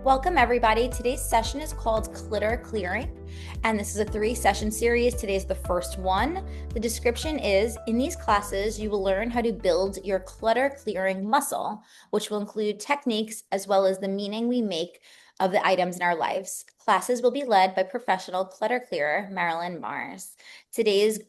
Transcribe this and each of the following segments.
Welcome, everybody. Today's session is called Clutter Clearing, and this is a 3-session series. Today's the first one. The description is, in these classes, you will learn how to build your clutter clearing muscle, which will include techniques as well as the meaning we make of the items in our lives. Classes will be led by professional clutter clearer, Marilyn Mars. Today is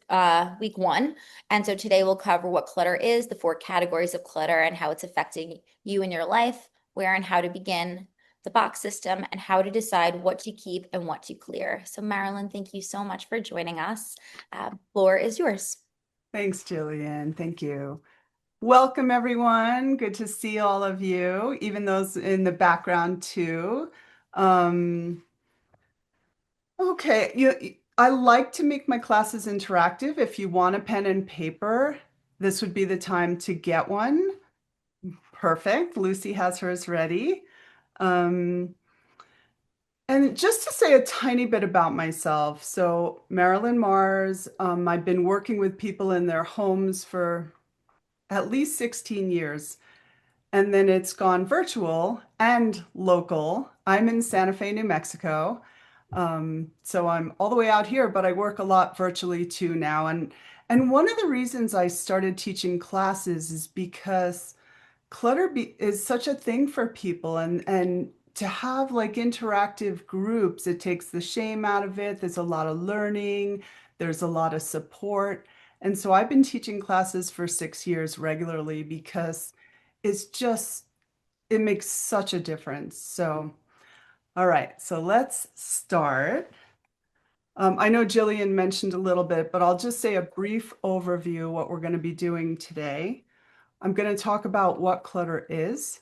week 1, and so today we'll cover what clutter is, the 4 categories of clutter, and how it's affecting you in your life, where and how to begin, the box system, and how to decide what to keep and what to clear. So Marilyn, thank you so much for joining us. Floor is yours. Thanks, Jillian. Thank you. Welcome, everyone. Good to see all of you, even those in the background too. Okay, I like to make my classes interactive. If you want a pen and paper, this would be the time to get one. Perfect. Lucy has hers ready. Um, and just to say a tiny bit about myself. So Marilyn Mars, I've been working with people in their homes for at least 16 years. And then it's gone virtual and local. I'm in Santa Fe, New Mexico. So I'm all the way out here, but I work a lot virtually too now. And one of the reasons I started teaching classes is because is such a thing for people, and to have like interactive groups, it takes the shame out of it. There's a lot of learning, there's a lot of support. And so I've been teaching classes for 6 years regularly because it's just, it makes such a difference. So, all right, so let's start. I know Jillian mentioned a little bit, but I'll just say a brief overview of what we're going to be doing today. I'm going to talk about what clutter is,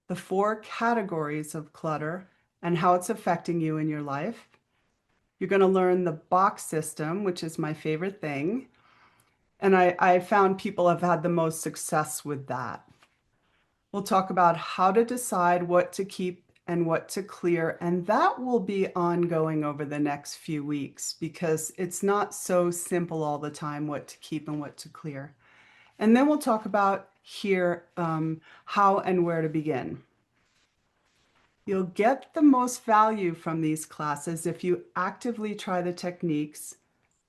the 4 categories of clutter, and how it's affecting you in your life. You're going to learn the box system, which is my favorite thing. And I found people have had the most success with that. We'll talk about how to decide what to keep and what to clear, and that will be ongoing over the next few weeks because it's not so simple all the time what to keep and what to clear. And then we'll talk about here how and where to begin. You'll get the most value from these classes if you actively try the techniques,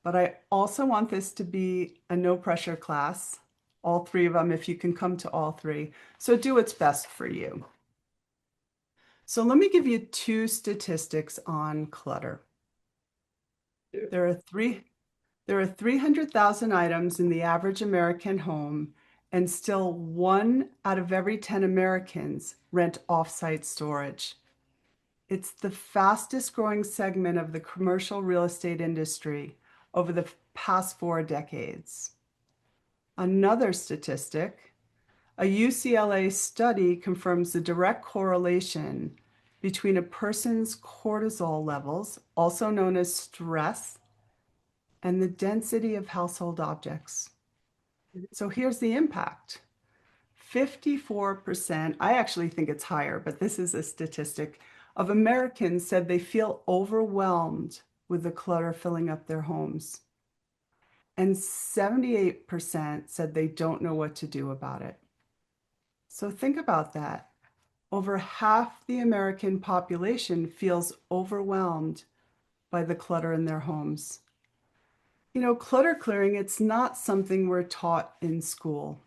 but I also want this to be a no pressure class, all 3 of them, if you can come to all 3. So do what's best for you. So let me give you 2 statistics on clutter. There are 300,000 items in the average American home, and still 1 out of every 10 Americans rent off-site storage. It's the fastest growing segment of the commercial real estate industry over the past 4 decades. Another statistic, a UCLA study confirms the direct correlation between a person's cortisol levels, also known as stress, and the density of household objects. So here's the impact. 54%, I actually think it's higher, but this is a statistic, of Americans said they feel overwhelmed with the clutter filling up their homes. And 78% said they don't know what to do about it. So think about that. Over half the American population feels overwhelmed by the clutter in their homes. You know, clutter clearing, it's not something we're taught in school.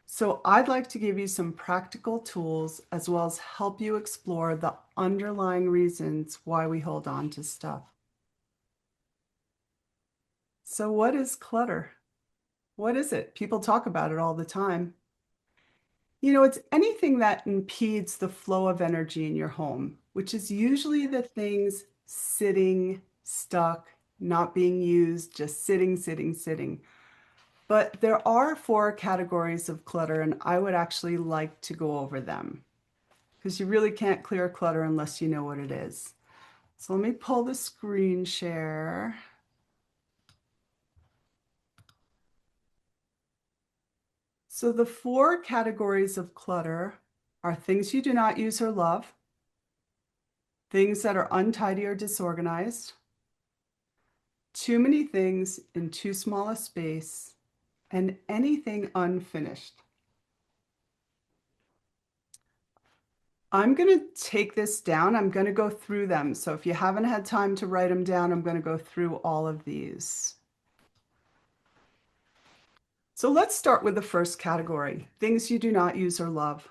So I'd like to give you some practical tools as well as help you explore the underlying reasons why we hold on to stuff. So what is clutter? What is it? People talk about it all the time. You know, it's anything that impedes the flow of energy in your home, which is usually the things sitting, stuck, not being used, just sitting, sitting, sitting. But there are 4 categories of clutter, and I would actually like to go over them because you really can't clear clutter unless you know what it is. So let me pull the screen share. So the 4 categories of clutter are things you do not use or love, things that are untidy or disorganized, too many things in too small a space, and anything unfinished. I'm going to take this down. I'm going to go through them. So if you haven't had time to write them down, I'm going to go through all of these. So let's start with the first category, things you do not use or love.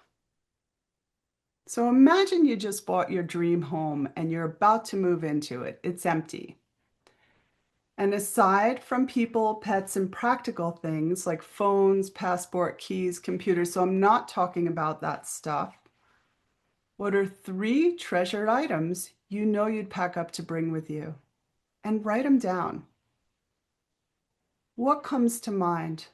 So imagine you just bought your dream home and you're about to move into it. It's empty. And aside from people, pets, and practical things like phones, passport, keys, computers, so I'm not talking about that stuff, what are 3 treasured items you know you'd pack up to bring with you? And write them down. What comes to mind?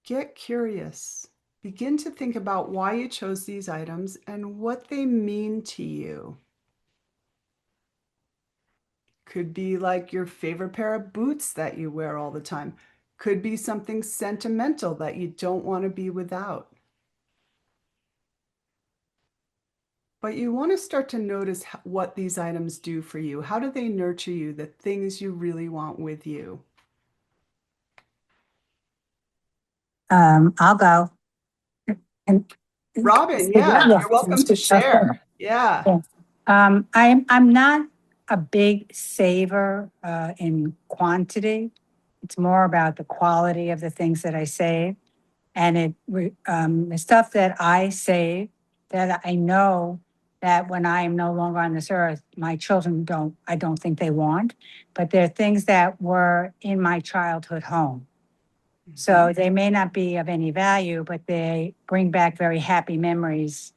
Get curious. Begin to think about why you chose these items and what they mean to you. Could be like your favorite pair of boots that you wear all the time. Could be something sentimental that you don't want to be without. But you want to start to notice what these items do for you. How do they nurture you, the things you really want with you? I'll go. And Robin, yeah, yeah, you're welcome to share. Yeah. yeah. I'm not a big saver in quantity. It's more about the quality of the things that I save, and the stuff that I save that I know that when I am no longer on this earth, my children don't. I don't think they want, but they're things that were in my childhood home. So they may not be of any value, but they bring back very happy memories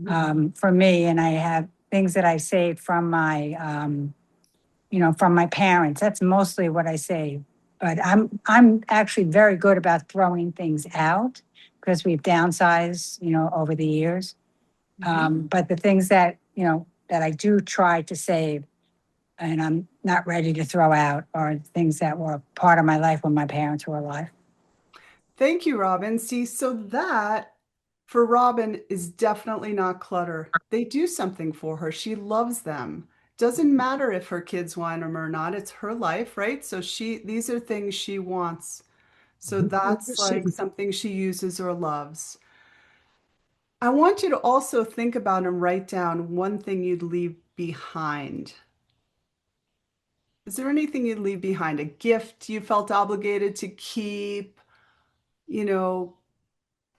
for me. And I have things that I saved from from my parents. That's mostly what I save. But I'm actually very good about throwing things out because we've downsized, over the years. But the things that I do try to save and I'm not ready to throw out are things that were part of my life when my parents were alive. Thank you, Robin. See, so that for Robin is definitely not clutter. They do something for her. She loves them. Doesn't matter if her kids want them or not. It's her life, right? So these are things she wants. So that's like something she uses or loves. I want you to also think about and write down one thing you'd leave behind. Is there anything you'd leave behind? A gift you felt obligated to keep? You know,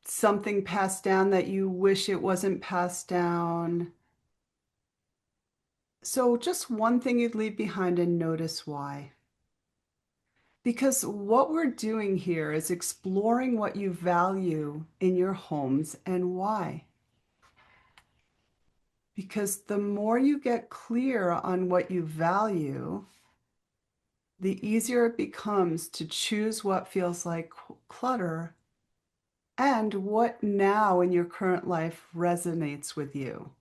something passed down that you wish it wasn't passed down. So just one thing you'd leave behind and notice why. Because what we're doing here is exploring what you value in your homes and why. Because the more you get clear on what you value, the easier it becomes to choose what feels like clutter and what now in your current life resonates with you.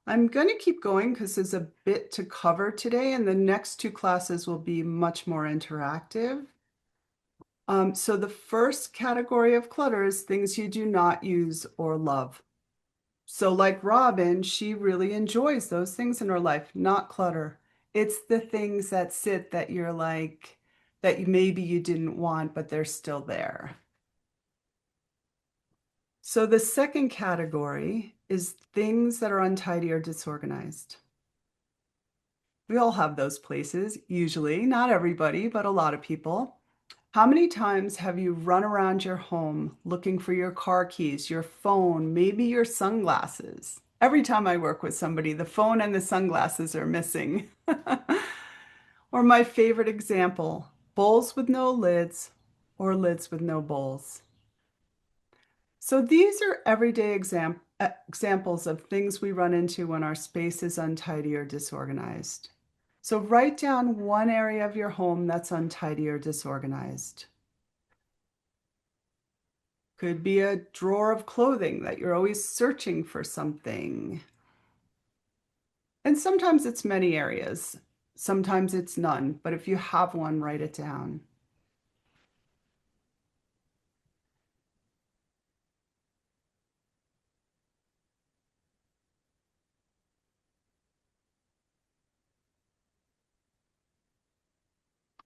I'm going to keep going because there's a bit to cover today, and the next 2 classes will be much more interactive. So the first category of clutter is things you do not use or love. So like Robin, she really enjoys those things in her life, not clutter. It's the things that sit that you're like, that maybe you didn't want, but they're still there. So the second category is things that are untidy or disorganized. We all have those places, usually, not everybody, but a lot of people. How many times have you run around your home looking for your car keys, your phone, maybe your sunglasses? Every time I work with somebody, the phone and the sunglasses are missing. Or my favorite example, bowls with no lids or lids with no bowls. So these are everyday examples of things we run into when our space is untidy or disorganized. So write down one area of your home that's untidy or disorganized. Could be a drawer of clothing that you're always searching for something. And sometimes it's many areas. Sometimes it's none, but if you have one, write it down.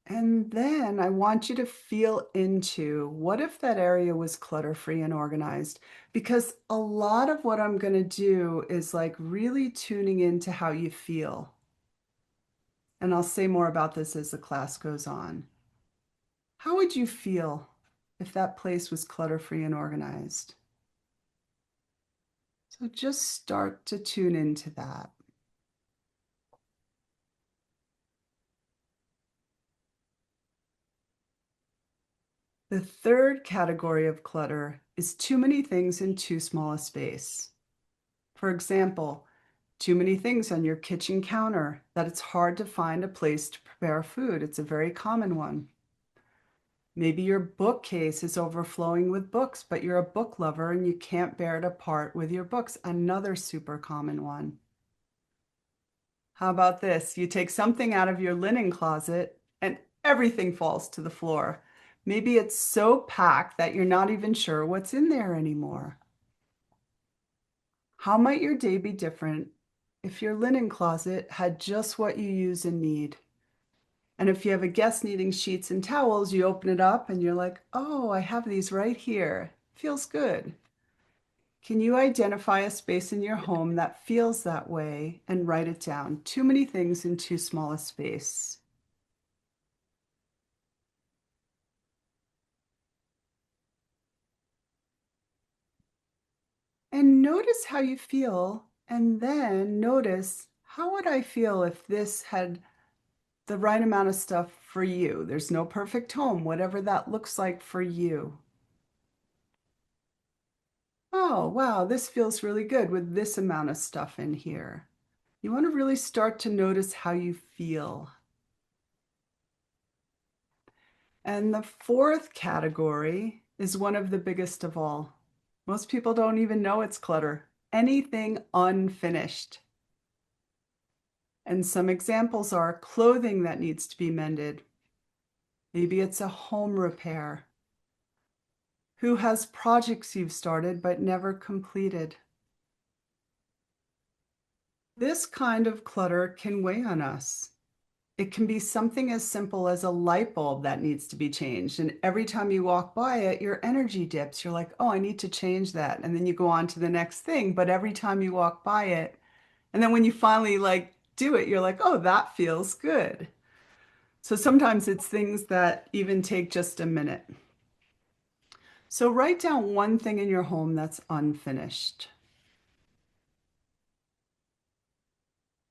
And then I want you to feel into what if that area was clutter-free and organized? Because a lot of what I'm going to do is like really tuning into how you feel. And I'll say more about this as the class goes on. How would you feel if that place was clutter-free and organized? So just start to tune into that. The third category of clutter is too many things in too small a space. For example, too many things on your kitchen counter that it's hard to find a place to prepare food. It's a very common one. Maybe your bookcase is overflowing with books, but you're a book lover and you can't bear to part with your books. Another super common one. How about this? You take something out of your linen closet and everything falls to the floor. Maybe it's so packed that you're not even sure what's in there anymore. How might your day be different if your linen closet had just what you use and need? And if you have a guest needing sheets and towels, you open it up and you're like, oh, I have these right here. Feels good. Can you identify a space in your home that feels that way and write it down? Too many things in too small a space. And notice how you feel, and then notice how would I feel if this had the right amount of stuff for you. There's no perfect home, whatever that looks like for you. Oh, wow, this feels really good with this amount of stuff in here. You want to really start to notice how you feel. And the fourth category is one of the biggest of all. Most people don't even know it's clutter. Anything unfinished. And some examples are clothing that needs to be mended. Maybe it's a home repair. Who has projects you've started but never completed? This kind of clutter can weigh on us. It can be something as simple as a light bulb that needs to be changed. And every time you walk by it, your energy dips. You're like, oh, I need to change that. And then you go on to the next thing. But every time you walk by it, and then when you finally like do it, you're like, oh, that feels good. So sometimes it's things that even take just a minute. So write down one thing in your home that's unfinished.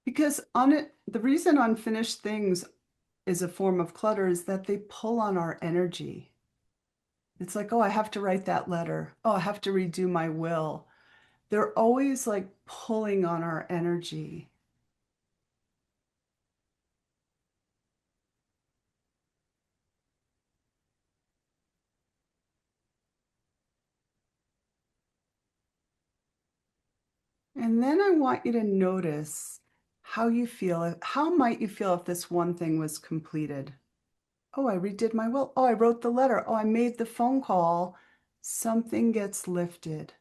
Because the reason unfinished things is a form of clutter is that they pull on our energy. It's like, oh, I have to write that letter. Oh, I have to redo my will. They're always like pulling on our energy. And then I want you to notice how you feel. How might you feel if this one thing was completed? Oh, I redid my will. Oh, I wrote the letter. Oh, I made the phone call. Something gets lifted.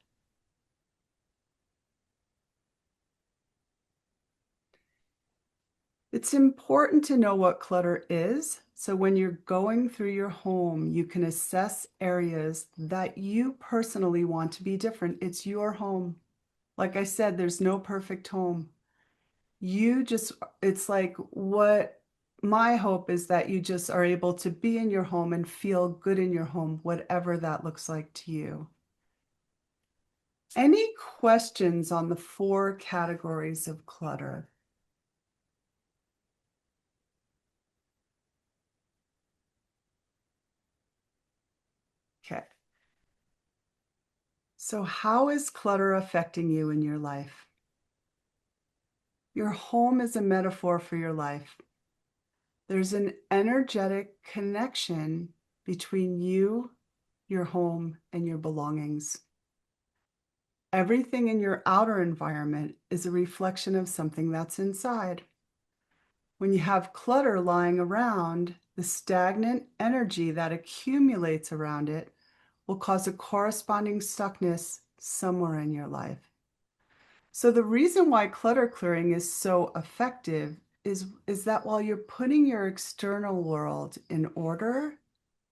It's important to know what clutter is. So when you're going through your home, you can assess areas that you personally want to be different. It's your home. Like I said, there's no perfect home. It's like what my hope is that you just are able to be in your home and feel good in your home, whatever that looks like to you. Any questions on the 4 categories of clutter? Okay. So how is clutter affecting you in your life? Your home is a metaphor for your life. There's an energetic connection between you, your home, and your belongings. Everything in your outer environment is a reflection of something that's inside. When you have clutter lying around, the stagnant energy that accumulates around it will cause a corresponding stuckness somewhere in your life. So the reason why clutter clearing is so effective is that while you're putting your external world in order,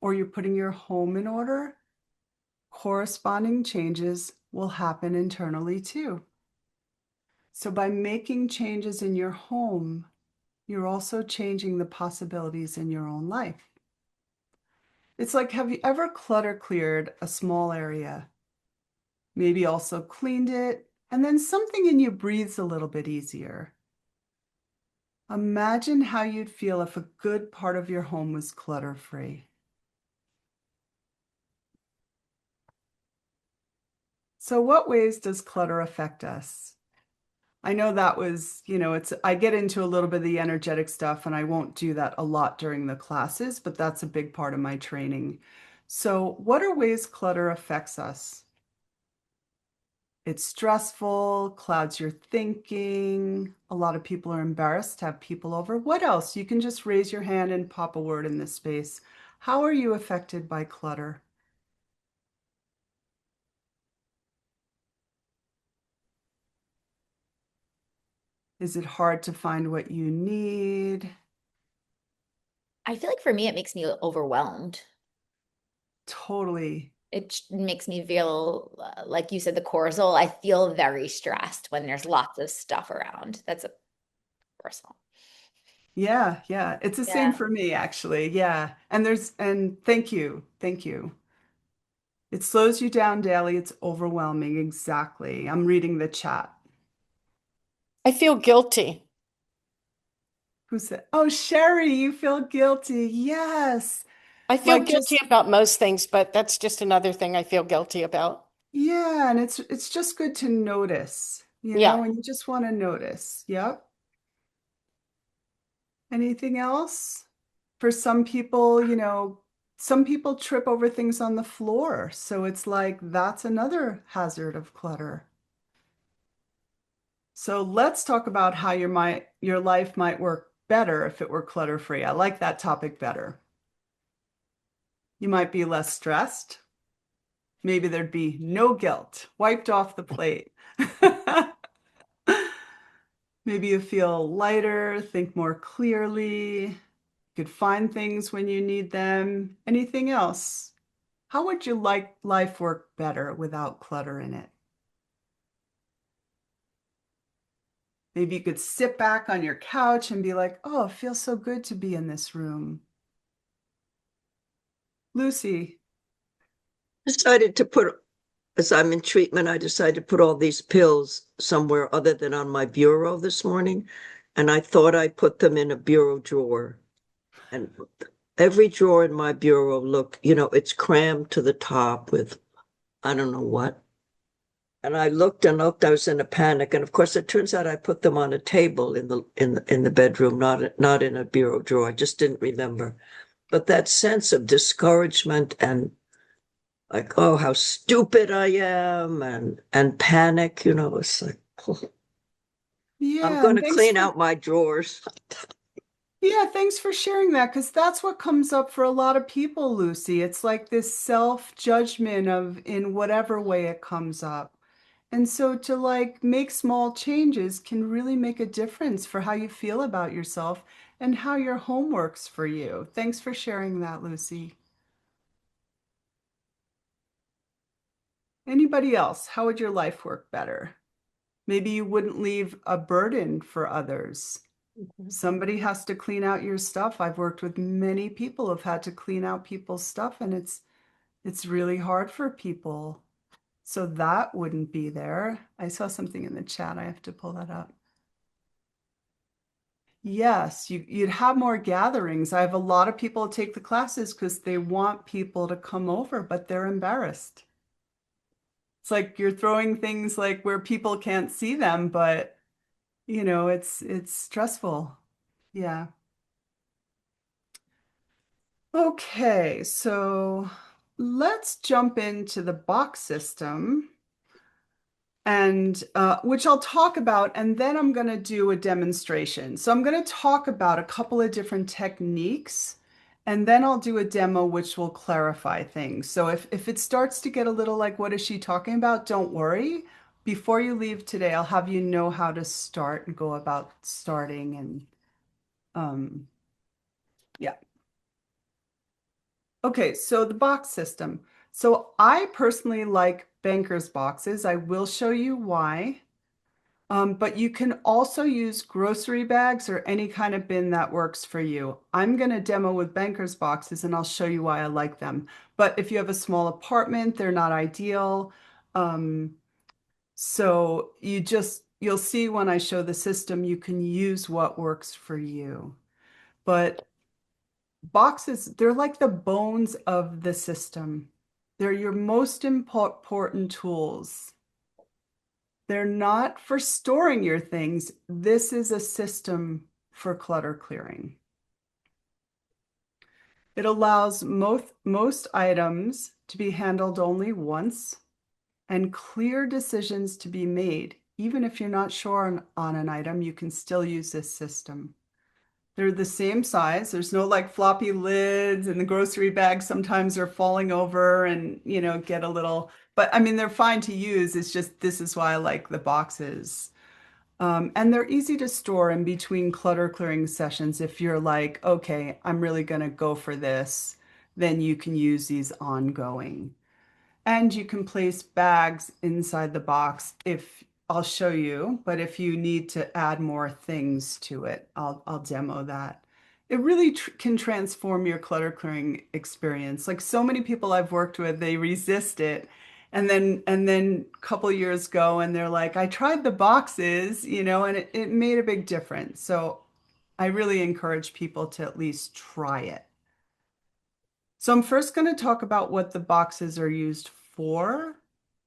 or you're putting your home in order, corresponding changes will happen internally too. So by making changes in your home, you're also changing the possibilities in your own life. It's like, have you ever clutter cleared a small area? Maybe also cleaned it, and then something in you breathes a little bit easier. Imagine how you'd feel if a good part of your home was clutter-free. So what ways does clutter affect us? I know that was, I get into a little bit of the energetic stuff and I won't do that a lot during the classes, but that's a big part of my training. So what are ways clutter affects us? It's stressful, clouds your thinking. A lot of people are embarrassed to have people over. What else? You can just raise your hand and pop a word in this space. How are you affected by clutter? Is it hard to find what you need? I feel like for me, it makes me overwhelmed. Totally. It makes me feel, like you said, the cortisol. I feel very stressed when there's lots of stuff around. That's a personal. Yeah, yeah. It's the same Yeah. for me, actually. Yeah. And thank you. Thank you. It slows you down daily. It's overwhelming. Exactly. I'm reading the chat. I feel guilty. Who said, oh, Sherry, you feel guilty. Yes. I feel Like guilty just, about most things, but that's just another thing I feel guilty about. yeah. And it's just good to notice, Yeah. and you just want to notice. Yep. Anything else? For some people, some people trip over things on the floor. So it's like that's another hazard of clutter. So let's talk about how your life might work better if it were clutter-free. I like that topic better. You might be less stressed. Maybe there'd be no guilt, wiped off the plate. Maybe you feel lighter, think more clearly, you could find things when you need them. Anything else? How would you like life work better without clutter in it? Maybe you could sit back on your couch and be like, oh, it feels so good to be in this room. Lucy. Decided to put, as I'm in treatment, I decided to put all these pills somewhere other than on my bureau this morning. And I thought I put them in a bureau drawer. And every drawer in my bureau it's crammed to the top with I don't know what. And I looked and looked, I was in a panic. And of course, it turns out I put them on a table in the bedroom, not in a bureau drawer. I just didn't remember. But that sense of discouragement and like, oh, how stupid I am, and panic, it's like, oh, I'm Yeah, going and to clean out my drawers. thanks for sharing that because that's what comes up for a lot of people, Lucy. It's like this self-judgment of in whatever way it comes up. And so to like make small changes can really make a difference for how you feel about yourself and how your home works for you. Thanks for sharing that, Lucy. Anybody else? How would your life work better? Maybe you wouldn't leave a burden for others. Somebody has to clean out your stuff. I've worked with many people who've had to clean out people's stuff, and it's really hard for people. So that wouldn't be there. I saw something in the chat. I have to pull that up. Yes, you'd have more gatherings. I have a lot of people take the classes because they want people to come over, but they're embarrassed. It's like you're throwing things like where people can't see them, but it's stressful. Yeah. Okay, so let's jump into the box system and which I'll talk about, and then I'm going to do a demonstration. So I'm going to talk about a couple of different techniques, and then I'll do a demo which will clarify things. So if it starts to get a little like, what is she talking about? Don't worry. Before you leave today, I'll have you know how to start and go about starting and Yeah. Okay, so the box system. So I personally like banker's boxes. I will show you why. But you can also use grocery bags or any kind of bin that works for you. I'm going to demo with banker's boxes and I'll show you why I like them. But if you have a small apartment, they're not ideal. So you'll see when I show the system, you can use what works for you. But boxes, they're like the bones of the system. They're your most important tools. They're not for storing your things. This is a system for clutter clearing. It allows most items to be handled only once and clear decisions to be made. Even if you're not sure on an item, you can still use this system. They're the same size. There's no like floppy lids, and the grocery bags sometimes are falling over and, get a little, but I mean, they're fine to use. It's just, this is why I like the boxes. And they're easy to store in between clutter clearing sessions. If you're like, okay, I'm really going to go for this, then you can use these ongoing. And you can place bags inside the box if I'll show you, but if you need to add more things to it, I'll demo that. It really can transform your clutter clearing experience. Like so many people I've worked with, they resist it. And then a couple years go and they're like, I tried the boxes, and it made a big difference. So I really encourage people to at least try it. So I'm first going to talk about what the boxes are used for,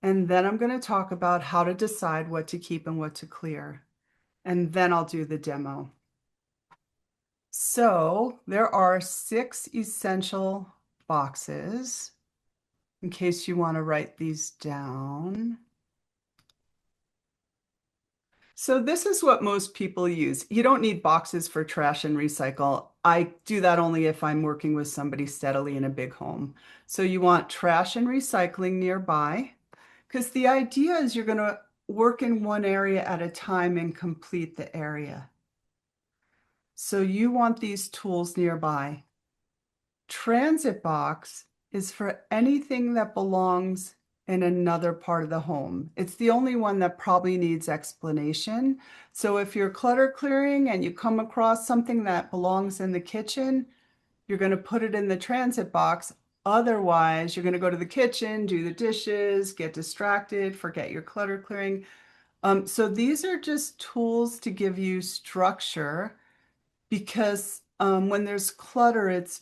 and then I'm going to talk about how to decide what to keep and what to clear. And then I'll do the demo. So there are 6 essential boxes in case you want to write these down. So this is what most people use. You don't need boxes for trash and recycle. I do that only if I'm working with somebody steadily in a big home. So you want trash and recycling nearby, because the idea is you're going to work in one area at a time and complete the area. So you want these tools nearby. Transit box is for anything that belongs in another part of the home. It's the only one that probably needs explanation. So if you're clutter clearing and you come across something that belongs in the kitchen, you're going to put it in the transit box. Otherwise, you're going to go to the kitchen, do the dishes, get distracted, forget your clutter clearing. So these are just tools to give you structure, because when there's clutter, it's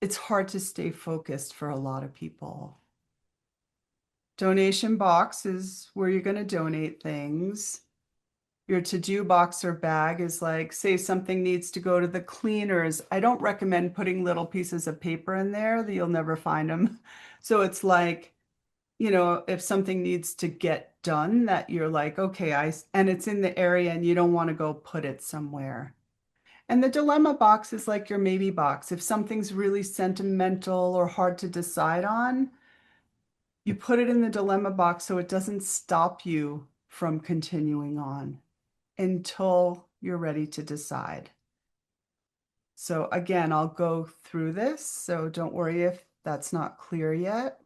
it's hard to stay focused for a lot of people. Donation box is where you're going to donate things. Your to-do box or bag is like, say something needs to go to the cleaners. I don't recommend putting little pieces of paper in there that you'll never find them. So it's like, if something needs to get done that you're like, okay, and it's in the area and you don't want to go put it somewhere. And the dilemma box is like your maybe box. If something's really sentimental or hard to decide on, you put it in the dilemma box so it doesn't stop you from continuing on until you're ready to decide. So again, I'll go through this, so don't worry if that's not clear yet.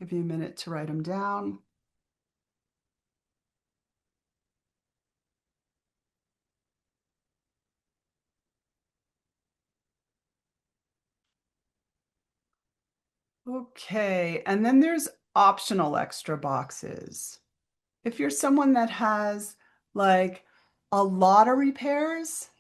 Give you a minute to write them down. Okay, and then there's optional extra boxes. If you're someone that has like a lot of repairs,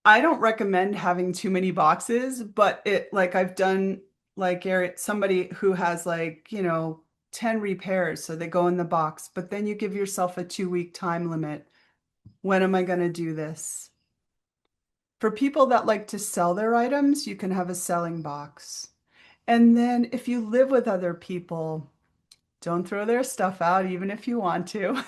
I don't recommend having too many boxes, but I've done like somebody who has 10 repairs, so they go in the box, but then you give yourself a 2-week time limit. When am I going to do this? For people that like to sell their items, you can have a selling box. And then if you live with other people, don't throw their stuff out, even if you want to.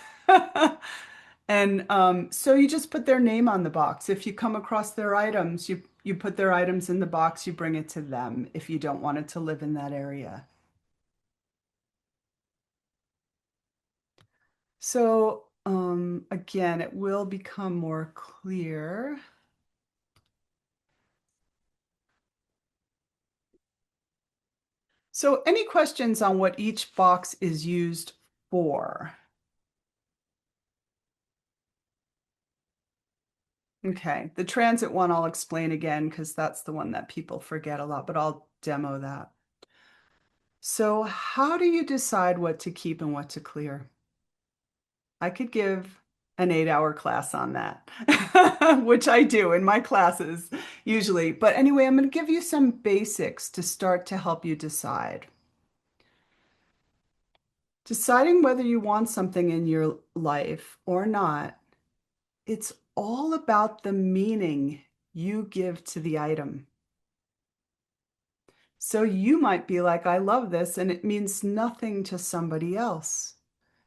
And so you just put their name on the box. If you come across their items, you put their items in the box, you bring it to them if you don't want it to live in that area. So again, it will become more clear. So any questions on what each box is used for? Okay, the transit one I'll explain again because that's the one that people forget a lot, but I'll demo that. So how do you decide what to keep and what to clear? I could give an 8-hour class on that, which I do in my classes usually. But anyway, I'm going to give you some basics to start to help you decide. Deciding whether you want something in your life or not, it's all about the meaning you give to the item. So you might be like, I love this, and it means nothing to somebody else.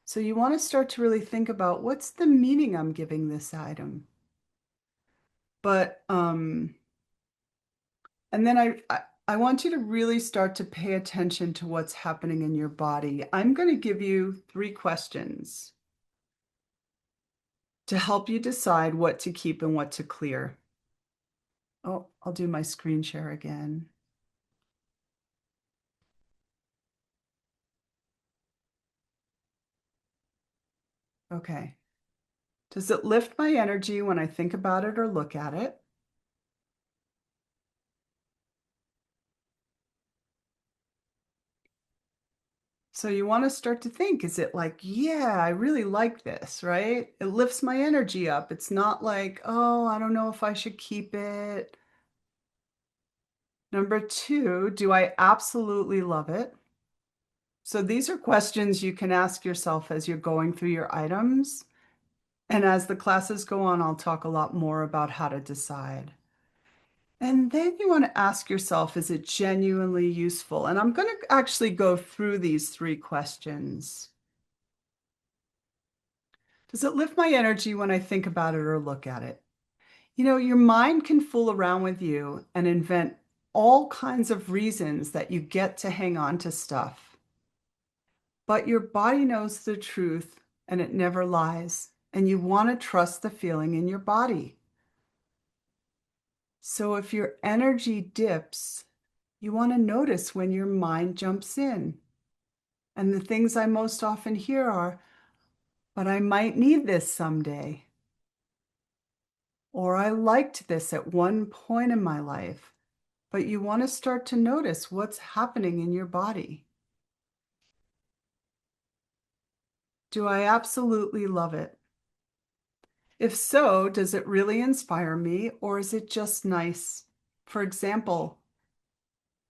So you want to start to really think about what's the meaning I'm giving this item. But and then I want you to really start to pay attention to what's happening in your body. I'm going to give you 3 questions to help you decide what to keep and what to clear. Oh, I'll do my screen share again. Okay. Does it lift my energy when I think about it or look at it? So you want to start to think, is it like, yeah, I really like this, right? It lifts my energy up. It's not like, oh, I don't know if I should keep it. Number 2, do I absolutely love it? So these are questions you can ask yourself as you're going through your items. And as the classes go on, I'll talk a lot more about how to decide. And then you want to ask yourself, is it genuinely useful? And I'm going to actually go through these 3 questions. Does it lift my energy when I think about it or look at it? You know, your mind can fool around with you and invent all kinds of reasons that you get to hang on to stuff. But your body knows the truth and it never lies. And you want to trust the feeling in your body. So if your energy dips, you want to notice when your mind jumps in. And the things I most often hear are, but I might need this someday. Or I liked this at one point in my life. But you want to start to notice what's happening in your body. Do I absolutely love it? If so, does it really inspire me or is it just nice? For example,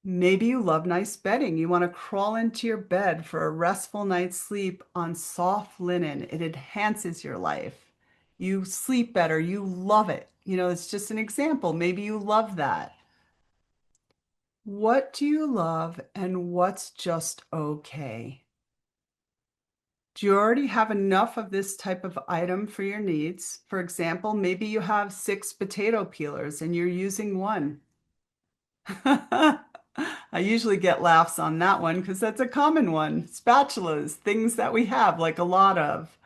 maybe you love nice bedding. You want to crawl into your bed for a restful night's sleep on soft linen. It enhances your life. You sleep better. You love it. You know, it's just an example. Maybe you love that. What do you love and what's just okay? Do you already have enough of this type of item for your needs? For example, maybe you have 6 potato peelers and you're using one. I usually get laughs on that one because that's a common one. Spatulas, things that we have like a lot of.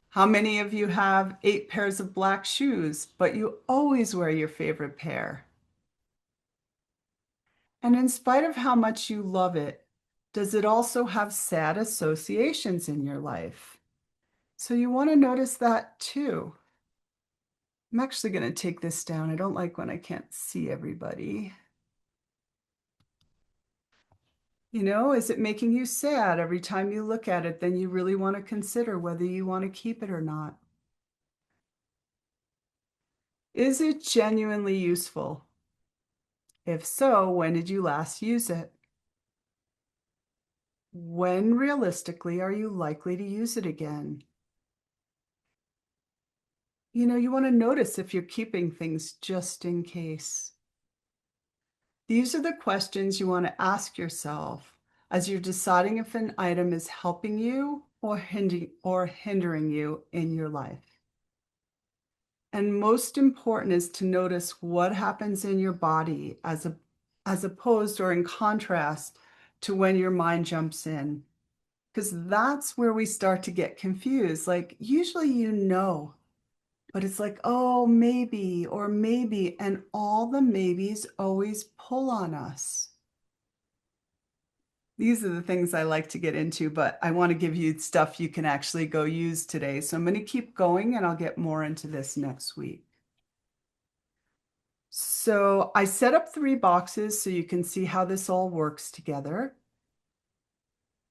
How many of you have 8 pairs of black shoes, but you always wear your favorite pair? And in spite of how much you love it, does it also have sad associations in your life? So you want to notice that too. I'm actually going to take this down. I don't like when I can't see everybody. You know, is it making you sad every time you look at it? Then you really want to consider whether you want to keep it or not. Is it genuinely useful? If so, when did you last use it? When realistically are you likely to use it again? You know, you want to notice if you're keeping things just in case. These are the questions you want to ask yourself as you're deciding if an item is helping you or hindering you in your life. And most important is to notice what happens in your body as opposed or in contrast to when your mind jumps in. because that's where we start to get confused. Like, usually you know, but it's like, oh, maybe, or maybe, and all the maybes always pull on us. These are the things I like to get into, but I want to give you stuff you can actually go use today. So I'm going to keep going and I'll get more into this next week. So I set up 3 boxes so you can see how this all works together.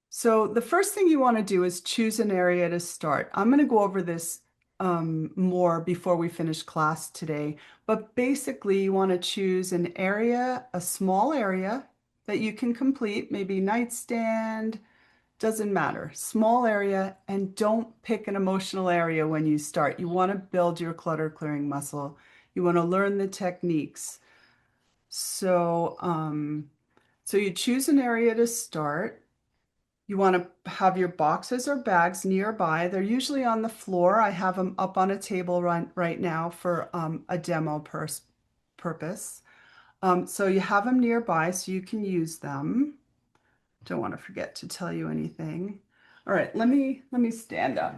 So the first thing you want to do is choose an area to start. I'm going to go over this more before we finish class today, but basically you want to choose an area, a small area that you can complete, maybe nightstand, doesn't matter, small area, and don't pick an emotional area when you start. You want to build your clutter clearing muscle. You want to learn the techniques. So, so you choose an area to start. You want to have your boxes or bags nearby. They're usually on the floor. I have them up on a table right now for a demo purpose. So you have them nearby so you can use them. Don't want to forget to tell you anything. All right, let me stand up.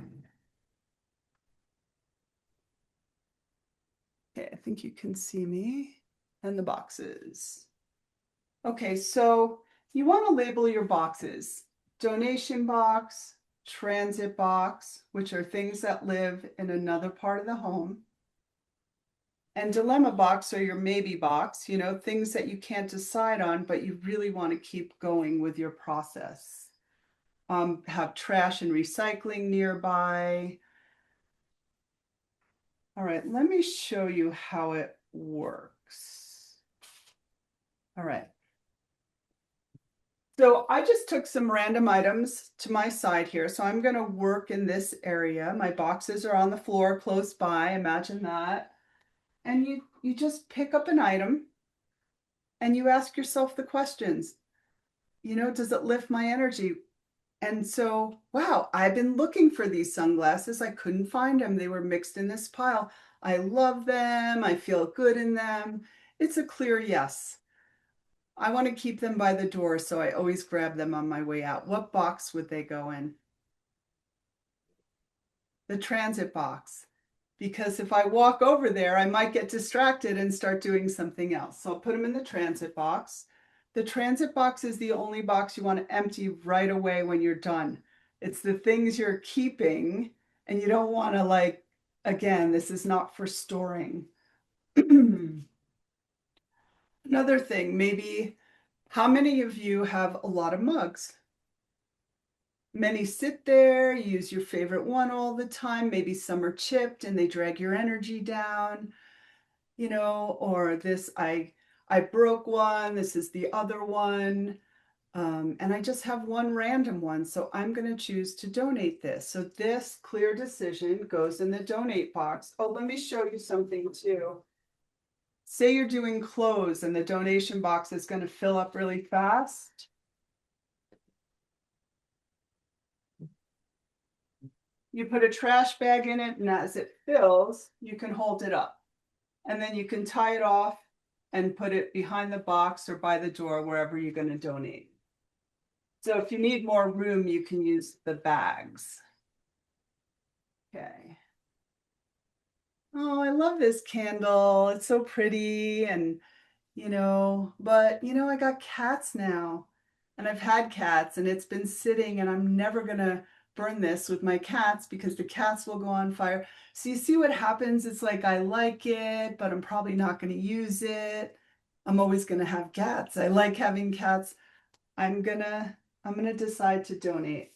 Okay, I think you can see me and the boxes. Okay, so you want to label your boxes. Donation box, transit box, which are things that live in another part of the home. And dilemma box, or your maybe box, you know, things that you can't decide on, but you really want to keep going with your process. Have trash and recycling nearby. All right, let me show you how it works. All right. So I just took some random items to my side here. So I'm going to work in this area. My boxes are on the floor close by. Imagine that. And you just pick up an item and you ask yourself the questions. You know, does it lift my energy? And so, wow, I've been looking for these sunglasses. I couldn't find them. They were mixed in this pile. I love them. I feel good in them. It's a clear yes. I want to keep them by the door, so I always grab them on my way out. What box would they go in? The transit box. Because if I walk over there, I might get distracted and start doing something else. So I'll put them in the transit box. The transit box is the only box you want to empty right away when you're done. It's the things you're keeping, and you don't want to, like, again, this is not for storing. Another thing, maybe, how many of you have a lot of mugs? Many sit there, you use your favorite one all the time. Maybe some are chipped and they drag your energy down, you know, or this, I broke one, this is the other one. And I just have one random one, so I'm going to choose to donate this. So this clear decision goes in the donate box. Oh, let me show you something too. Say you're doing clothes and the donation box is going to fill up really fast. You put a trash bag in it, and as it fills, you can hold it up. And then you can tie it off and put it behind the box or by the door, wherever you're going to donate. So if you need more room, you can use the bags. Okay. Oh, I love this candle. It's so pretty, and but I got cats now, and I've had cats, and it's been sitting, and I'm never gonna burn this with my cats because the cats will go on fire. So you see what happens? It's like I like it, but I'm probably not gonna use it. I'm always gonna have cats. I like having cats. I'm gonna decide to donate.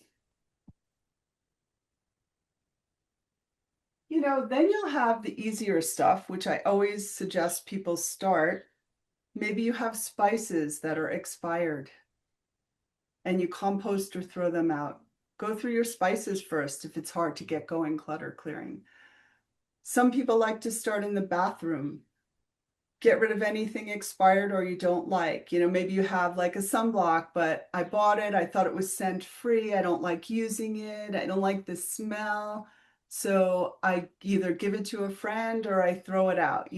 Then you'll have the easier stuff, which I always suggest people start. Maybe you have spices that are expired and you compost or throw them out. Go through your spices first if it's hard to get going clutter clearing. Some people like to start in the bathroom. Get rid of anything expired or you don't like. Maybe you have like a sunblock, but I bought it. I thought it was scent free. I don't like using it. I don't like the smell. So I either give it to a friend or I throw it out.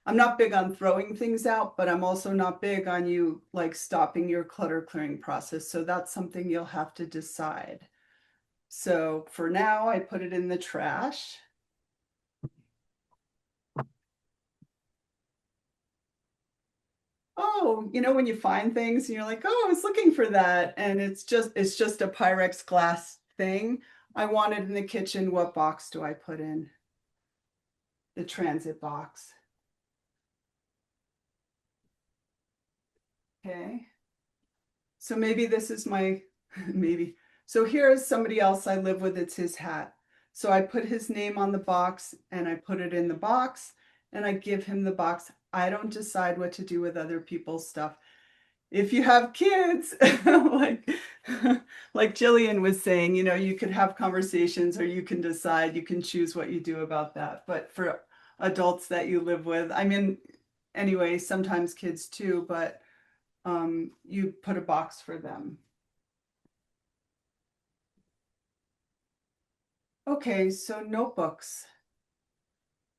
I'm not big on throwing things out, but I'm also not big on you like stopping your clutter clearing process. So that's something you'll have to decide. So for now, I put it in the trash. Oh, you know, when you find things and you're like, oh, I was looking for that. And it's just a Pyrex glass thing. I want it in the kitchen. What box do I put in? The transit box. Okay. So maybe this is my, maybe. So here is somebody else I live with. It's his hat. So I put his name on the box and I put it in the box and I give him the box. I don't decide what to do with other people's stuff. If you have kids, like like Jillian was saying, you know, you could have conversations or you can decide, you can choose what you do about that. But for adults that you live with, I mean, anyway, sometimes kids too, but you put a box for them. Okay, so notebooks.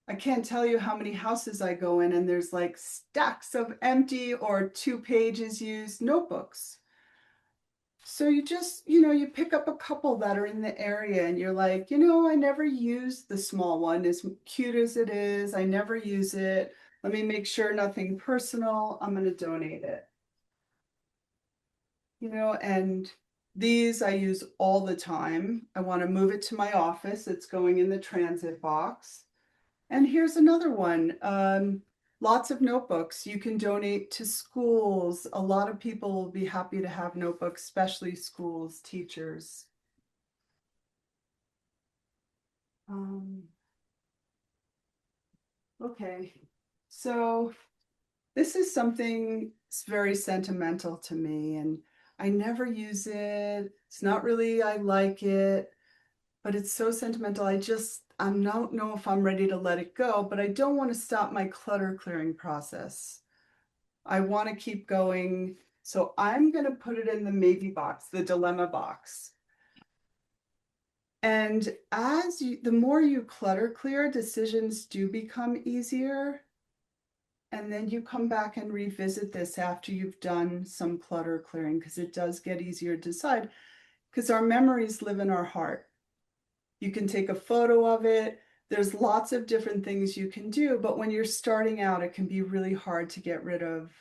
I can't tell you how many houses I go in and there's like stacks of empty or 2 pages used notebooks. So you just, you know, you pick up a couple that are in the area and you're like, you know, I never use the small one, as cute as it is. I never use it. Let me make sure nothing personal. I'm going to donate it. You know, and these I use all the time. I want to move it to my office. It's going in the transit box. And here's another one. Lots of notebooks you can donate to schools. A lot of people will be happy to have notebooks, especially schools, teachers. Okay, so this is something that's very sentimental to me, and I never use it. It's not really, I like it, but it's so sentimental. I don't know if I'm ready to let it go, but I don't want to stop my clutter clearing process. I want to keep going. So I'm going to put it in the maybe box, the dilemma box. And the more you clutter clear, decisions do become easier. And then you come back and revisit this after you've done some clutter clearing, because it does get easier to decide, because our memories live in our heart. You can take a photo of it. There's lots of different things you can do, but when you're starting out, it can be really hard to get rid of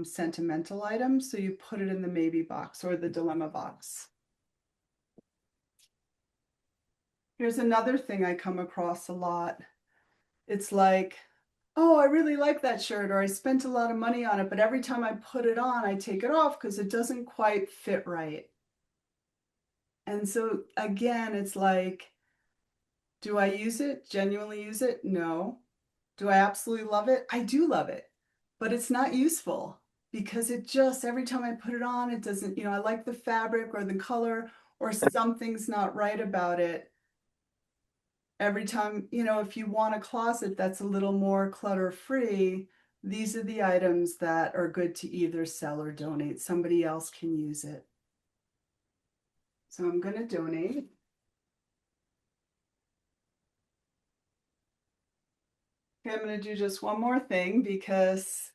sentimental items. So you put it in the maybe box or the dilemma box. Here's another thing I come across a lot. It's like, oh, I really like that shirt, or I spent a lot of money on it, but every time I put it on, I take it off because it doesn't quite fit right. And so again, it's like, do I use it? Genuinely use it? No. Do I absolutely love it? I do love it, but it's not useful because it just, every time I put it on, it doesn't, you know, I like the fabric or the color or something's not right about it. Every time, you know, if you want a closet that's a little more clutter free, these are the items that are good to either sell or donate. Somebody else can use it. So I'm going to donate. Okay, I'm going to do just one more thing because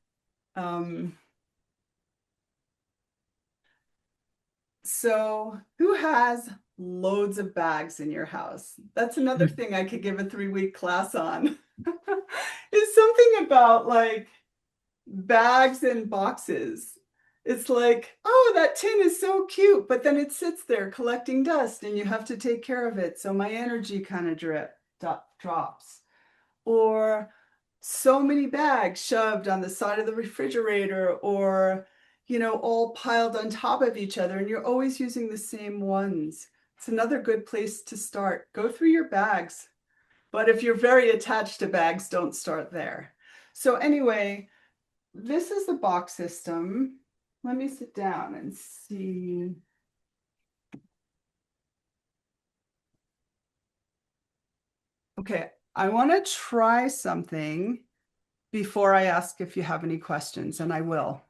so who has loads of bags in your house? That's another thing I could give a 3-week class on. Is something about like bags and boxes. It's like, oh, that tin is so cute, but then it sits there collecting dust and you have to take care of it. So my energy kind of drops. Or so many bags shoved on the side of the refrigerator, or, you know, all piled on top of each other, and you're always using the same ones. It's another good place to start. Go through your bags. But if you're very attached to bags, don't start there. So anyway, this is the box system. Let me sit down and see. Okay, I want to try something before I ask if you have any questions, and I will.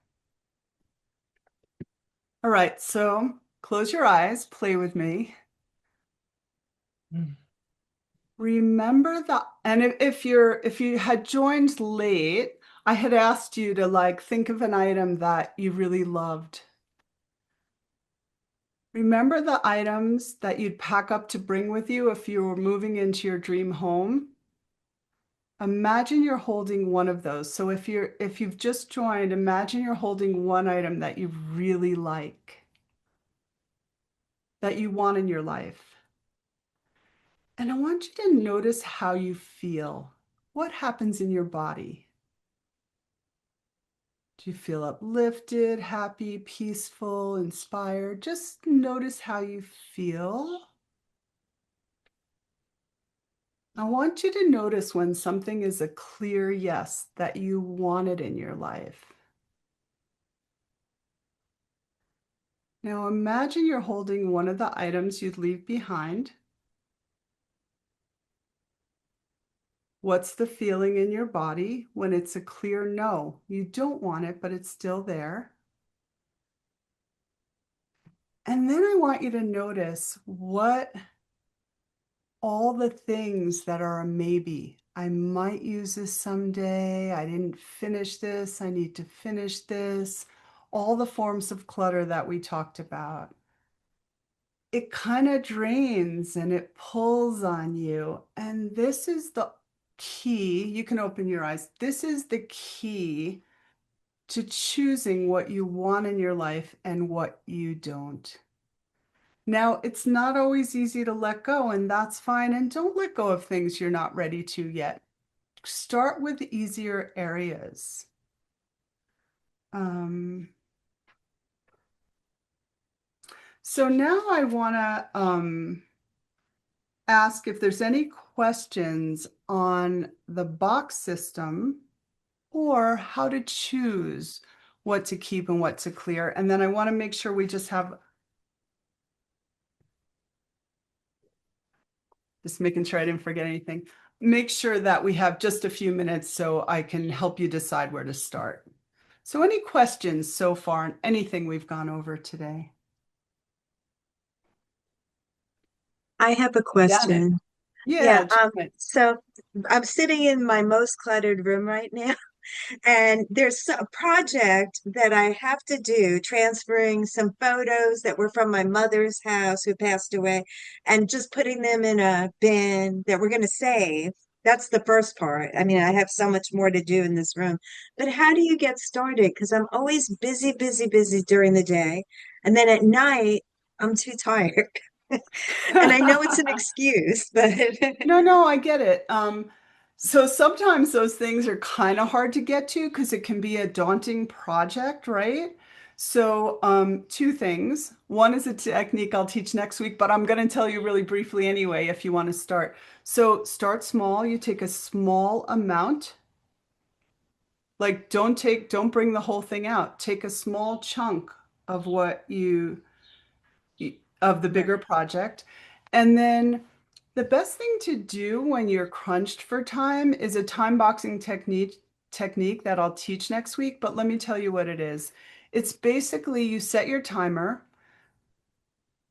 All right, so close your eyes, play with me. Remember that, and if you had joined late, I had asked you to like think of an item that you really loved. Remember the items that you'd pack up to bring with you if you were moving into your dream home? Imagine you're holding one of those. So if you've just joined, imagine you're holding one item that you really like, that you want in your life. And I want you to notice how you feel. What happens in your body? Do you feel uplifted, happy, peaceful, inspired? Just notice how you feel. I want you to notice when something is a clear yes that you want it in your life. Now imagine you're holding one of the items you'd leave behind. What's the feeling in your body when it's a clear no? You don't want it, but it's still there. And then I want you to notice what all the things that are a maybe. I might use this someday. I didn't finish this. I need to finish this. All the forms of clutter that we talked about. It kind of drains and it pulls on you. And this is the key. You can open your eyes. This is the key to choosing what you want in your life and what you don't. Now, it's not always easy to let go, and that's fine. And don't let go of things you're not ready to yet. Start with easier areas. So now I want to ask if there's any questions on the box system or how to choose what to keep and what to clear. And then I want to make sure we just have, just making sure I didn't forget anything. Make sure that we have just a few minutes so I can help you decide where to start. So any questions so far on anything we've gone over today? I have a Janet. question. Yeah, So I'm sitting in my most cluttered room right now, and there's a project that I have to do, transferring some photos that were from my mother's house who passed away, and just putting them in a bin that we're going to save. That's the first part. I mean, I have so much more to do in this room. But how do you get started? Because I'm always busy, busy, busy during the day. And then at night, I'm too tired. And I know it's an excuse, but No, I get it. So sometimes those things are kind of hard to get to because it can be a daunting project, right? So two things. One is a technique I'll teach next week, but I'm going to tell you really briefly anyway if you want to start. So start small. You take a small amount. Like don't bring the whole thing out. Take a small chunk of what you of the bigger project. And then the best thing to do when you're crunched for time is a time boxing technique that I'll teach next week, but let me tell you what it is. It's basically you set your timer.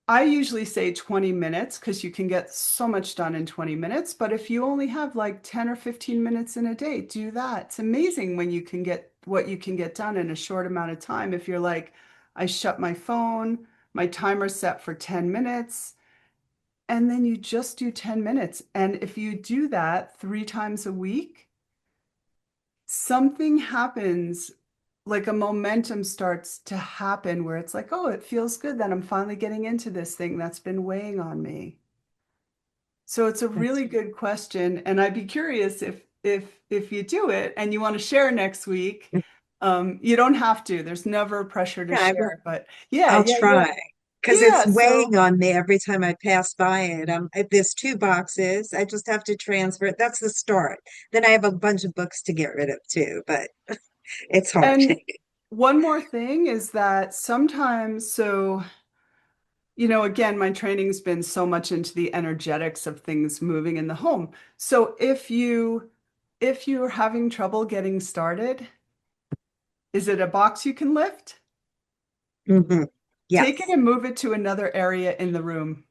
I usually say 20 minutes because you can get so much done in 20 minutes, but if you only have like 10 or 15 minutes in a day, do that. It's amazing when you can get what you can get done in a short amount of time. If you're like, I shut my phone, my timer's set for 10 minutes, and then you just do 10 minutes. And if you do that 3 times a week, something happens, like a momentum starts to happen where it's like, oh, it feels good that I'm finally getting into this thing that's been weighing on me. So it's a really good question. And I'd be curious if you do it and you want to share next week. You don't have to. There's never pressure to yeah, share. But I'll try because it's yeah. So weighing on me every time I pass by it. If there's 2 boxes, I just have to transfer it. That's the start. Then I have a bunch of books to get rid of too, but it's hard. and one more thing is that sometimes, so again, my training's been so much into the energetics of things moving in the home. So if you're having trouble getting started, is it a box you can lift? Hmm. Take it Yes. and move it to another area in the room.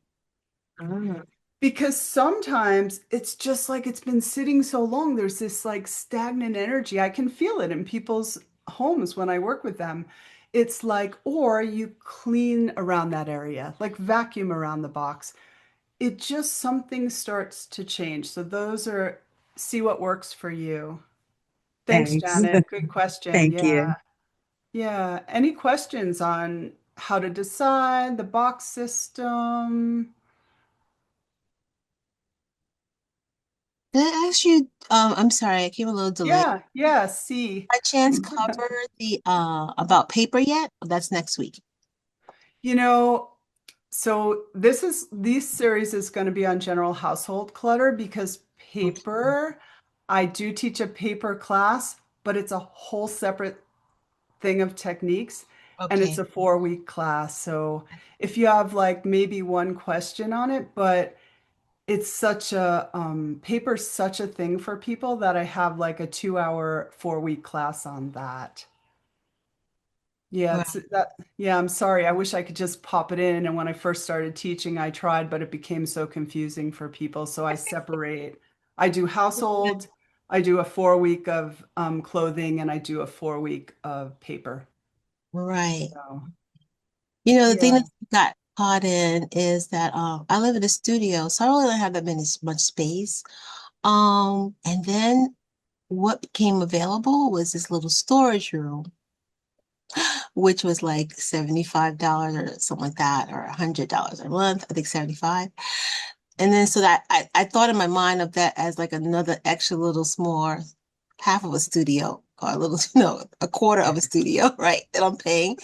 Ah. Because sometimes it's just like it's been sitting so long. There's this like stagnant energy. I can feel it in people's homes when I work with them. It's like, or you clean around that area, like vacuum around the box. It just something starts to change. So those are, see what works for you. Thanks, Thanks. Janet. Good question. Thank Yeah. you. Yeah. Any questions on how to decide the box system? Can I ask you, I'm sorry, I came a little delayed. Yeah. Yeah. See. By chance cover the about paper yet? That's next week. You know, so these series is going to be on general household clutter because Okay. paper, I do teach a paper class, but it's a whole separate thing of techniques and it's Okay. a 4-week class. So if you have like maybe one question on it, but it's such a paper's such a thing for people that I have like a 2-hour 4-week class on that. Yeah, All it's right. that. Yeah, I'm sorry. I wish I could just pop it in. And when I first started teaching, I tried, but it became so confusing for people. So I separate. I do household, I do a 4-week of clothing, and I do a 4-week of paper. Right. So You know, the thing yeah. that got caught in is that I live in a studio, so I really don't have that much space. And then what became available was this little storage room, which was like $75 or something like that, or $100 a month. I think 75. And then so that I thought in my mind of that as like another extra little small half of a studio or a little, no, a quarter of a studio, right? That I'm paying.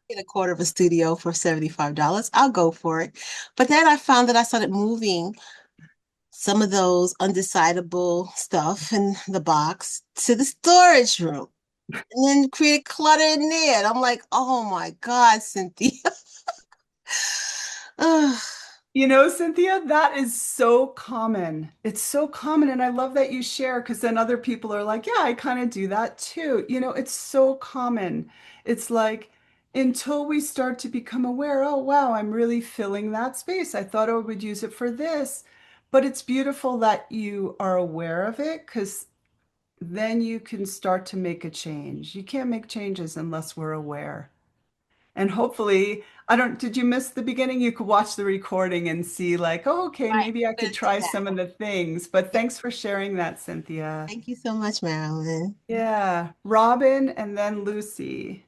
Get a quarter of a studio for $75. I'll go for it. But then I found that I started moving some of those undecidable stuff in the box to the storage room and then create clutter in there. And I'm like, oh my God, Cynthia. Ugh. You know, Cynthia, that is so common. It's so common. And I love that you share because then other people are like, yeah, I kind of do that too. You know, it's so common. It's like until we start to become aware, oh, wow, I'm really filling that space. I thought I would use it for this. But it's beautiful that you are aware of it because then you can start to make a change. You can't make changes unless we're aware. And hopefully, I don't, did you miss the beginning? You could watch the recording and see, like, oh, okay, Right. maybe I I'm could gonna do try that. some of the things. But Yeah. thanks for sharing that, Cynthia. Thank you so much, Marilyn. Yeah, Robin and then Lucy.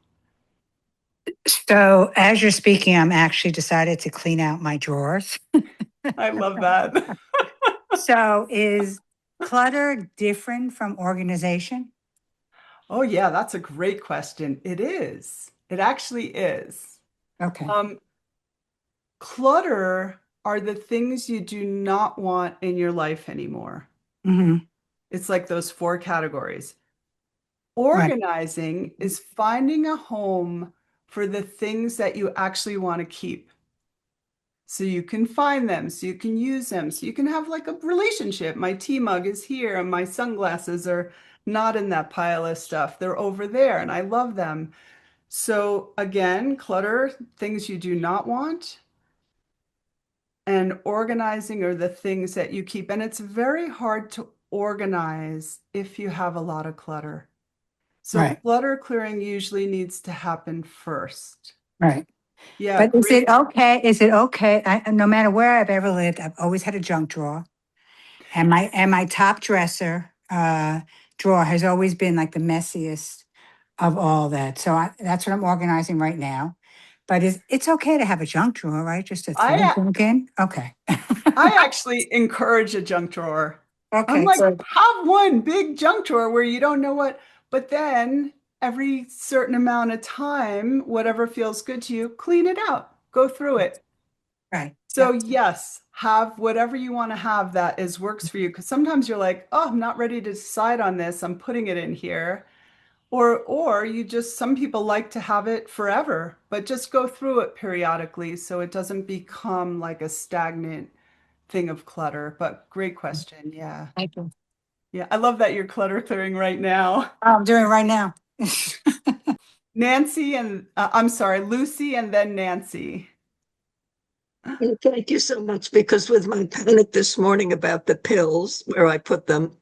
So as you're speaking, I'm actually decided to clean out my drawers. I love that. So is clutter different from organization? Oh, yeah, that's a great question. It is. It actually is. Okay. Um, Clutter are the things you do not want in your life anymore. Hmm. It's like those 4 categories. Right. Organizing is finding a home for the things that you actually want to keep. So you can find them, so you can use them, so you can have like a relationship. My tea mug is here, and my sunglasses are not in that pile of stuff. They're over there, and I love them. So again, clutter, things you do not want, and organizing are the things that you keep. And it's very hard to organize if you have a lot of clutter. So Right. clutter clearing usually needs to happen first. Right. Yeah, But is great. it okay? Is it okay? No matter where I've ever lived, I've always had a junk drawer, and my top dresser drawer has always been like the messiest of all that. So that's what I'm organizing right now. But it's okay to have a junk drawer, right? Just to throw I junk in. Okay. I actually encourage a junk drawer. I'm Okay. like, So have one big junk drawer where you don't know what, but then every certain amount of time, whatever feels good to you, clean it out, go through it. right. So Yep. yes, have whatever you want to have that is works for you. Because sometimes you're like, oh, I'm not ready to decide on this. I'm putting it in here. Or you just some people like to have it forever, but just go through it periodically so it doesn't become like a stagnant thing of clutter. But great question. Yeah. Thank you. Yeah. I love that you're clutter clearing right now. I'm doing it right now. Nancy and I'm sorry, Lucy and then Nancy. Well, thank you so much because with my panic this morning about the pills where I put them,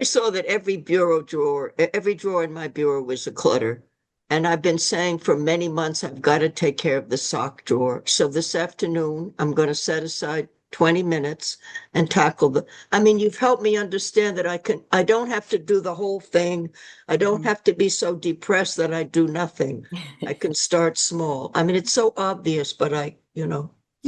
I saw that every drawer in my bureau was a clutter. And I've been saying for many months, I've got to take care of the sock drawer. So this afternoon, I'm going to set aside 20 minutes and tackle I mean, you've helped me understand that I don't have to do the whole thing. I don't have to be so depressed that I do nothing. I can start small. I mean, it's so obvious, but You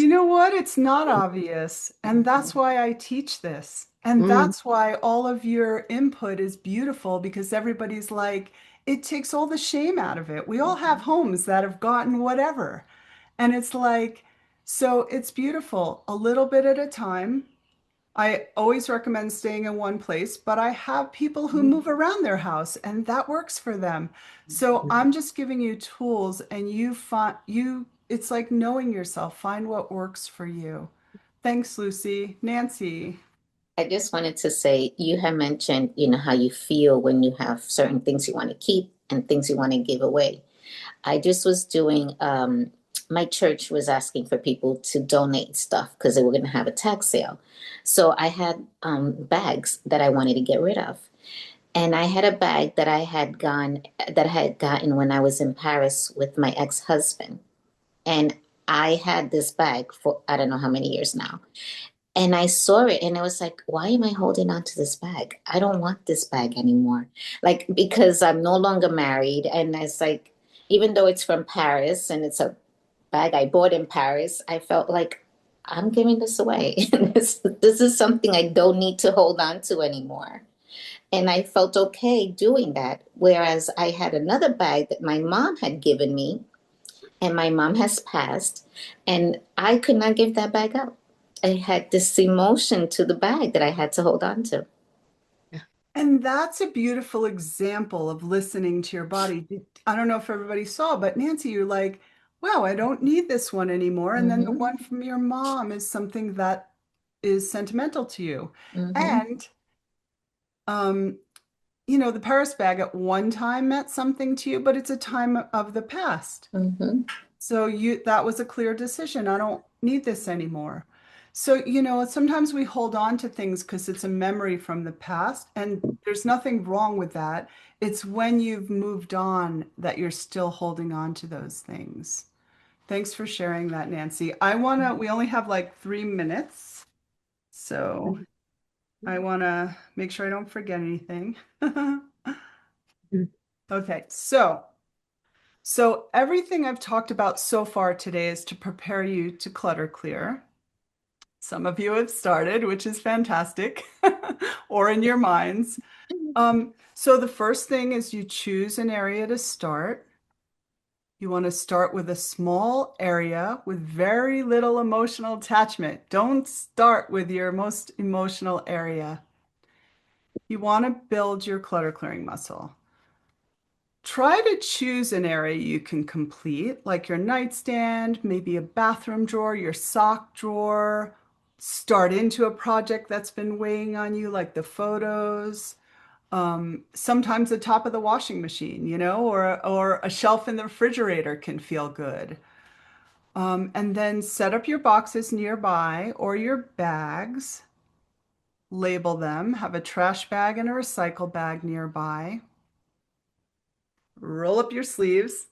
know what? It's not obvious. And that's why I teach this. And Mm, that's why all of your input is beautiful because everybody's like, it takes all the shame out of it. We all have homes that have gotten whatever. And it's like, so it's beautiful, a little bit at a time. I always recommend staying in one place, but I have people who move around their house and that works for them. So I'm just giving you tools and it's like knowing yourself, find what works for you. Thanks, Lucy. Nancy. I just wanted to say you had mentioned, how you feel when you have certain things you want to keep and things you want to give away. I just was doing, my church was asking for people to donate stuff because they were going to have a tax sale. So I had bags that I wanted to get rid of. And I had a bag that I had gotten when I was in Paris with my ex-husband. And I had this bag for I don't know how many years now. And I saw it and I was like, why am I holding on to this bag? I don't want this bag anymore. Like, because I'm no longer married. And it's like, even though it's from Paris and it's a bag I bought in Paris, I felt like I'm giving this away. This is something I don't need to hold on to anymore. And I felt okay doing that. Whereas I had another bag that my mom had given me and my mom has passed, and I could not give that bag up. I had this emotion to the bag that I had to hold on to. And that's a beautiful example of listening to your body. I don't know if everybody saw, but Nancy, you're like, wow, I don't need this one anymore. And then the Mm-hmm. one from your mom is something that is sentimental to you. Mm-hmm. And um, the Paris bag at one time meant something to you, but it's a time of the past. Mm-hmm. So that was a clear decision. I don't need this anymore. So, sometimes we hold on to things because it's a memory from the past, and there's nothing wrong with that. It's when you've moved on that you're still holding on to those things. Thanks for sharing that, Nancy. We only have like 3 minutes, so I wanna make sure I don't forget anything. Okay, so everything I've talked about so far today is to prepare you to clutter clear. Some of you have started, which is fantastic, or in your minds. So the first thing is you choose an area to start. You want to start with a small area with very little emotional attachment. Don't start with your most emotional area. You want to build your clutter clearing muscle. Try to choose an area you can complete, like your nightstand, maybe a bathroom drawer, your sock drawer. Start into a project that's been weighing on you, like the photos. Sometimes the top of the washing machine, or a shelf in the refrigerator can feel good. And then set up your boxes nearby or your bags. Label them. Have a trash bag and a recycle bag nearby. Roll up your sleeves.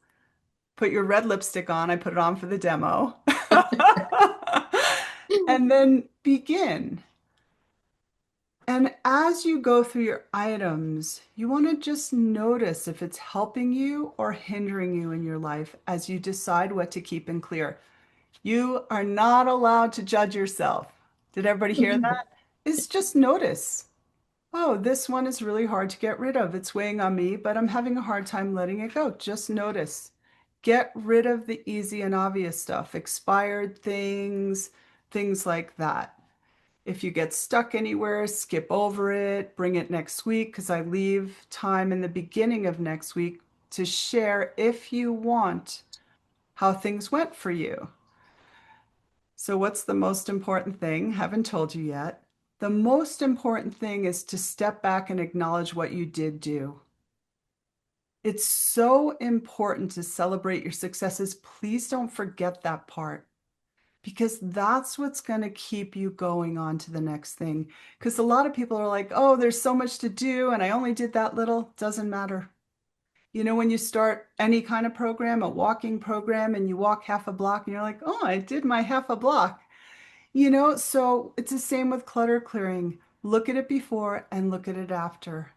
Put your red lipstick on. I put it on for the demo. And then begin. And as you go through your items, you want to just notice if it's helping you or hindering you in your life as you decide what to keep and clear. You are not allowed to judge yourself. Did everybody hear that? It's just notice. Oh, this one is really hard to get rid of. It's weighing on me, but I'm having a hard time letting it go. Just notice. Get rid of the easy and obvious stuff, expired things, things like that. If you get stuck anywhere, skip over it, bring it next week because I leave time in the beginning of next week to share, if you want, how things went for you. So, what's the most important thing? Haven't told you yet. The most important thing is to step back and acknowledge what you did do. It's so important to celebrate your successes. Please don't forget that part. because that's what's going to keep you going on to the next thing. Because a lot of people are like, oh, there's so much to do and I only did that little. Doesn't matter. You know, when you start any kind of program, a walking program, and you walk half a block and you're like, oh, I did my half a block. You know, so it's the same with clutter clearing. Look at it before and look at it after.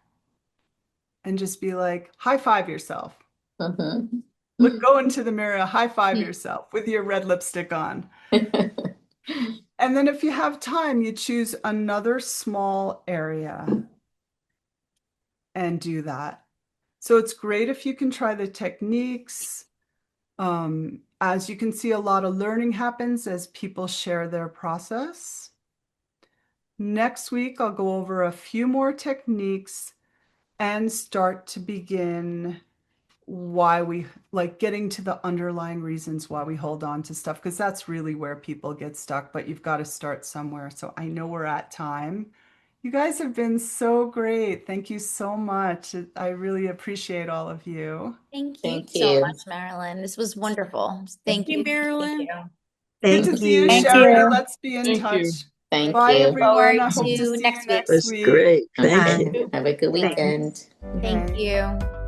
And just be like, high five yourself. Mhm. Go into the mirror, high five yourself with your red lipstick on. And then if you have time, you choose another small area and do that. So it's great if you can try the techniques. As you can see, a lot of learning happens as people share their process. Next week, I'll go over a few more techniques and start to begin why we like getting to the underlying reasons why we hold on to stuff, because that's really where people get stuck, but you've got to start somewhere. So I know we're at time. You guys have been so great. Thank you so much. I really appreciate all of you. Thank you Thank so you. much, Marilyn. This was wonderful. Thank you, Marilyn. Thank you. Good Thank to see you, you. Thank Sherry. you. Let's be in Thank touch. you. Thank Bye, you. everyone. Forward I hope to to see next you week. next That's week. great. Thank Bye. you. Have a good Thanks. weekend. Thank Okay. you.